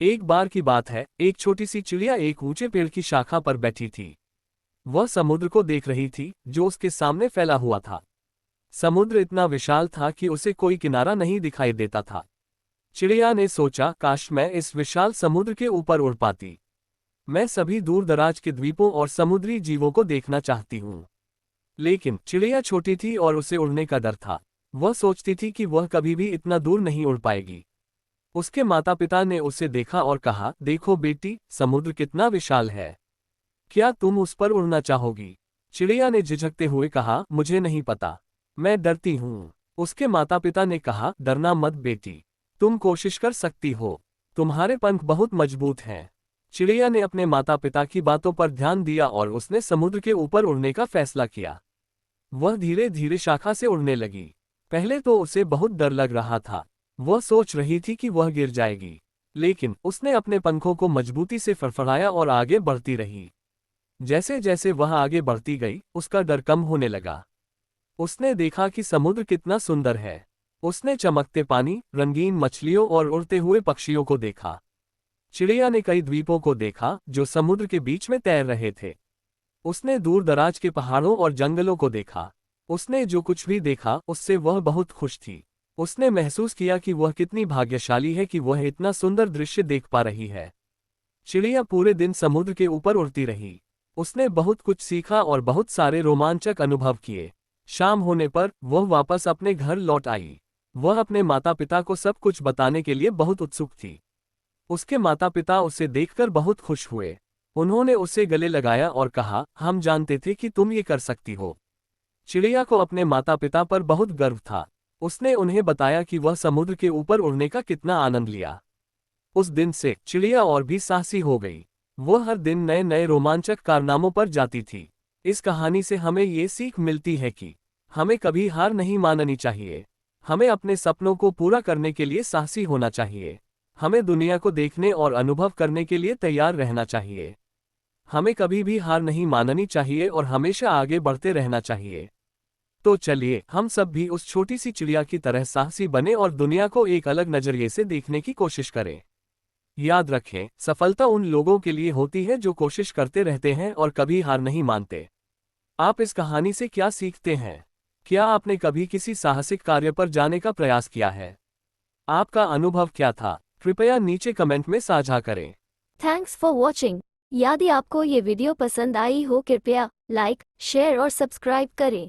एक बार की बात है, एक छोटी सी चिड़िया एक ऊंचे पेड़ की शाखा पर बैठी थी। वह समुद्र को देख रही थी जो उसके सामने फैला हुआ था। समुद्र इतना विशाल था कि उसे कोई किनारा नहीं दिखाई देता था। चिड़िया ने सोचा, काश मैं इस विशाल समुद्र के ऊपर उड़ पाती। मैं सभी दूर दराज के द्वीपों और समुद्री जीवों को देखना चाहती हूँ। लेकिन चिड़िया छोटी थी और उसे उड़ने का डर था। वह सोचती थी कि वह कभी भी इतना दूर नहीं उड़ पाएगी। उसके माता पिता ने उसे देखा और कहा, देखो बेटी, समुद्र कितना विशाल है। क्या तुम उस पर उड़ना चाहोगी? चिड़िया ने झिझकते हुए कहा, मुझे नहीं पता, मैं डरती हूँ। उसके माता पिता ने कहा, डरना मत बेटी, तुम कोशिश कर सकती हो, तुम्हारे पंख बहुत मजबूत हैं। चिड़िया ने अपने माता पिता की बातों पर ध्यान दिया और उसने समुद्र के ऊपर उड़ने का फैसला किया। वह धीरे धीरे शाखा से उड़ने लगी। पहले तो उसे बहुत डर लग रहा था। वह सोच रही थी कि वह गिर जाएगी, लेकिन उसने अपने पंखों को मजबूती से फड़फड़ाया और आगे बढ़ती रही। जैसे जैसे वह आगे बढ़ती गई, उसका डर कम होने लगा। उसने देखा कि समुद्र कितना सुंदर है। उसने चमकते पानी, रंगीन मछलियों और उड़ते हुए पक्षियों को देखा। चिड़िया ने कई द्वीपों को देखा जो समुद्र के बीच में तैर रहे थे। उसने दूर दराज के पहाड़ों और जंगलों को देखा। उसने जो कुछ भी देखा उससे वह बहुत खुश थी। उसने महसूस किया कि वह कितनी भाग्यशाली है कि वह इतना सुंदर दृश्य देख पा रही है। चिड़िया पूरे दिन समुद्र के ऊपर उड़ती रही। उसने बहुत कुछ सीखा और बहुत सारे रोमांचक अनुभव किए। शाम होने पर वह वापस अपने घर लौट आई। वह अपने माता पिता को सब कुछ बताने के लिए बहुत उत्सुक थी। उसके माता पिता उसे देखकर बहुत खुश हुए। उन्होंने उसे गले लगाया और कहा, हम जानते थे कि तुम ये कर सकती हो। चिड़िया को अपने माता पिता पर बहुत गर्व था। उसने उन्हें बताया कि वह समुद्र के ऊपर उड़ने का कितना आनंद लिया। उस दिन से चिड़िया और भी साहसी हो गई। वह हर दिन नए नए रोमांचक कारनामों पर जाती थी। इस कहानी से हमें ये सीख मिलती है कि हमें कभी हार नहीं माननी चाहिए। हमें अपने सपनों को पूरा करने के लिए साहसी होना चाहिए। हमें दुनिया को देखने और अनुभव करने के लिए तैयार रहना चाहिए। हमें कभी भी हार नहीं माननी चाहिए और हमेशा आगे बढ़ते रहना चाहिए। तो चलिए हम सब भी उस छोटी सी चिड़िया की तरह साहसी बने और दुनिया को एक अलग नजरिए से देखने की कोशिश करें। याद रखें, सफलता उन लोगों के लिए होती है जो कोशिश करते रहते हैं और कभी हार नहीं मानते। आप इस कहानी से क्या सीखते हैं? क्या आपने कभी किसी साहसिक कार्य पर जाने का प्रयास किया है? आपका अनुभव क्या था? कृपया नीचे कमेंट में साझा करें। Thanks for watching. यदि आपको ये वीडियो पसंद आई हो कृपया लाइक, शेयर और सब्सक्राइब करें।